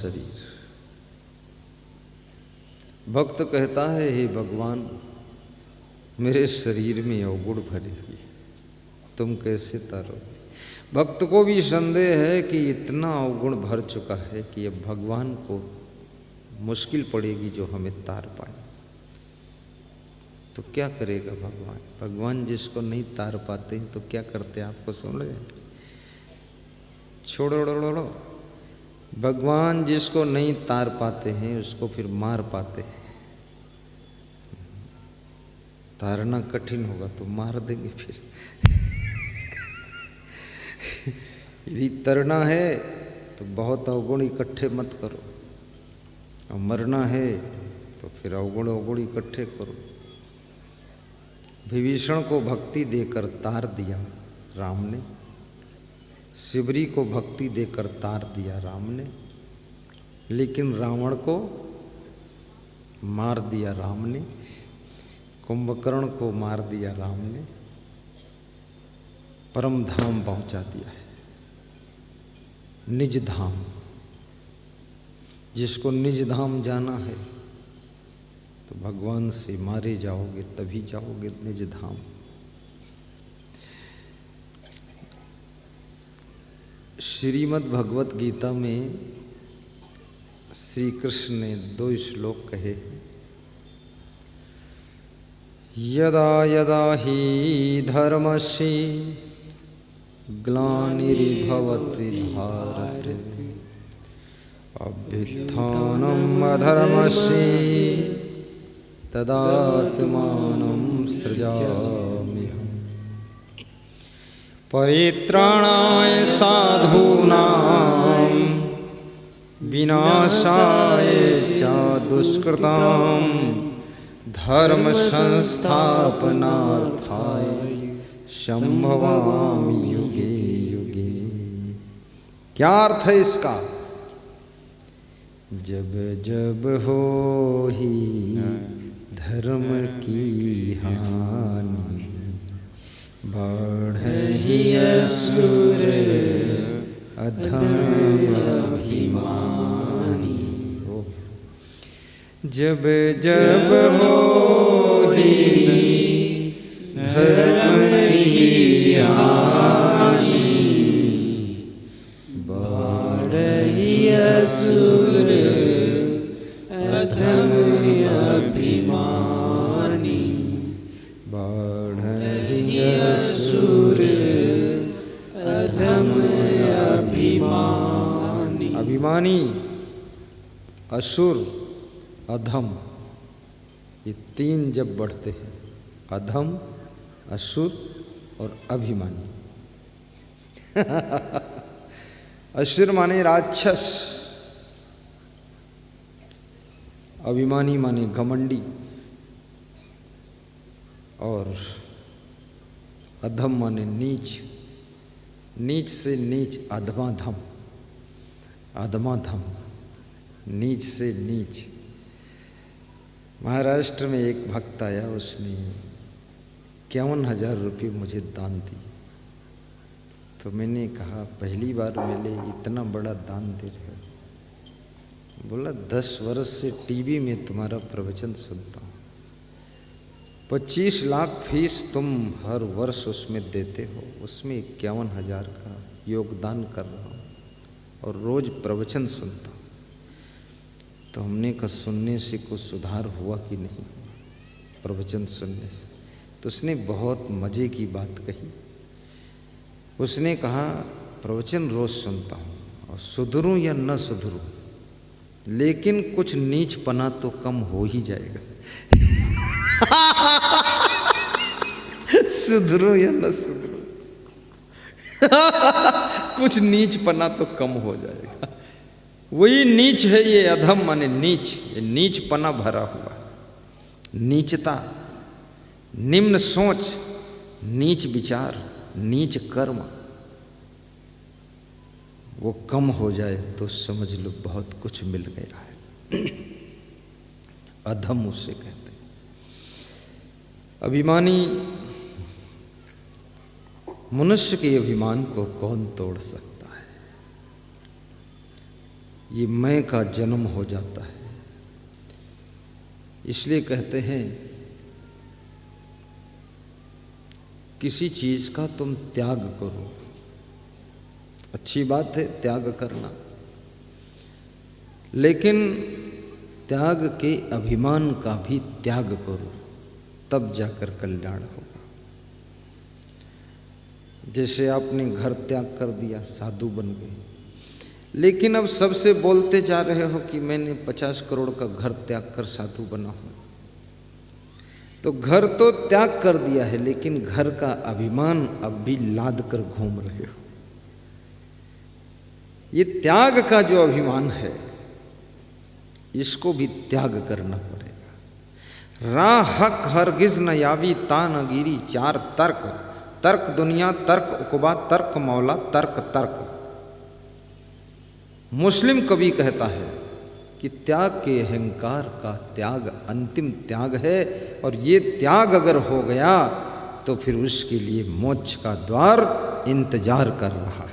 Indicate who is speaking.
Speaker 1: शरीर। भक्त कहता है, हे भगवान, मेरे शरीर में अवगुण भरी हुई, तुम कैसे तारोगे। भक्त को भी संदेह है कि इतना अवगुण भर चुका है कि अब भगवान को मुश्किल पड़ेगी जो हमें तार पाए। तो क्या करेगा भगवान। भगवान जिसको नहीं तार पाते हैं तो क्या करते हैं, आपको समझ गए। छोड़ो, भगवान जिसको नहीं तार पाते हैं उसको फिर मार पाते हैं। तारना कठिन होगा तो मार देंगे फिर। यदि तरना है तो बहुत अवगुण इकट्ठे मत करो, और मरना है तो फिर अवगुण इकट्ठे करो। विभीषण को भक्ति देकर तार दिया राम ने, शिवरी को भक्ति देकर तार दिया राम ने, लेकिन रावण को मार दिया राम ने, कुंभकर्ण को मार दिया राम ने, परम धाम पहुंचा दिया है, निज धाम। जिसको निज धाम जाना है तो भगवान से मारे जाओगे तभी जाओगे निज धाम। श्रीमद् भगवत गीता में श्री कृष्ण ने 2 श्लोक कहे हैं। यदा यदा हि धर्मस्य ग्लानिर्भवति भारत अभ्युत्थानम् अधर्मस्य तदात्मानं सृजाम्यहम्। परित्राणाय साधूनां विनाशाय च दुष्कृतां धर्म संस्थापनार्थाय संभवामि युगे युगे। क्या अर्थ है इसका। जब जब हो ही धर्म की हानि बढ़हि असुर अधम अभिमानी। जब जब हो ही धर्म की हानि बढ़हि असुर अधम अभिमानी। बढ़हि असुर अधम अभिमानी। अभिमानी, असुर, अधम, ये 3 जब बढ़ते हैं, अधम, असुर और अभिमानी। असुर माने राक्षस, अभिमानी माने घमंडी, और अधम माने नीच। नीच से नीच अधमाधम, अधमाधम, नीच से नीच। महाराष्ट्र में एक भक्त आया, उसने 51,000 रुपये मुझे दान दिए। तो मैंने कहा, पहली बार मिले, इतना बड़ा दान दे रहे हो। बोला, 10 वर्ष से टीवी में तुम्हारा प्रवचन सुनता हूँ, 25 लाख फीस तुम हर वर्ष उसमें देते हो, उसमें 51,000 का योगदान कर रहा हूँ और रोज प्रवचन सुनता हूँ। तो हमने कहा, सुनने से कुछ सुधार हुआ कि नहीं प्रवचन सुनने से। तो उसने बहुत मज़े की बात कही। उसने कहा, प्रवचन रोज सुनता हूँ और सुधरूं या न सुधरूं, लेकिन कुछ नीचपना तो कम हो ही जाएगा। सुधरूं या न सुधरूं, कुछ नीचपना तो कम हो जाएगा। वही नीच है ये अधम माने नीच। ये नीचपना भरा हुआ, नीचता, निम्न सोच, नीच विचार, नीच कर्म, वो कम हो जाए तो समझ लो बहुत कुछ मिल गया है। अधम उसे कहते हैं। अभिमानी, मनुष्य के अभिमान को कौन तोड़ सकता है। ये मैं का जन्म हो जाता है। इसलिए कहते हैं किसी चीज का तुम त्याग करो, अच्छी बात है त्याग करना, लेकिन त्याग के अभिमान का भी त्याग करो, तब जाकर कल्याण होगा। जैसे आपने घर त्याग कर दिया, साधु बन गए, लेकिन अब सबसे बोलते जा रहे हो कि मैंने 50 करोड़ का घर त्याग कर साधु बना हूं, तो घर तो त्याग कर दिया है, लेकिन घर का अभिमान अब भी लाद कर घूम रहे हो। ये त्याग का जो अभिमान है, इसको भी त्याग करना पड़ेगा। राह हक हरगिज न यावी ता न गिरी चार तर्क, तर्क दुनिया तर्क उकबा तर्क मौला तर्क तर्क। मुस्लिम कवि कहता है कि त्याग के अहंकार का त्याग अंतिम त्याग है, और ये त्याग अगर हो गया तो फिर उसके लिए मोक्ष का द्वार इंतजार कर रहा है।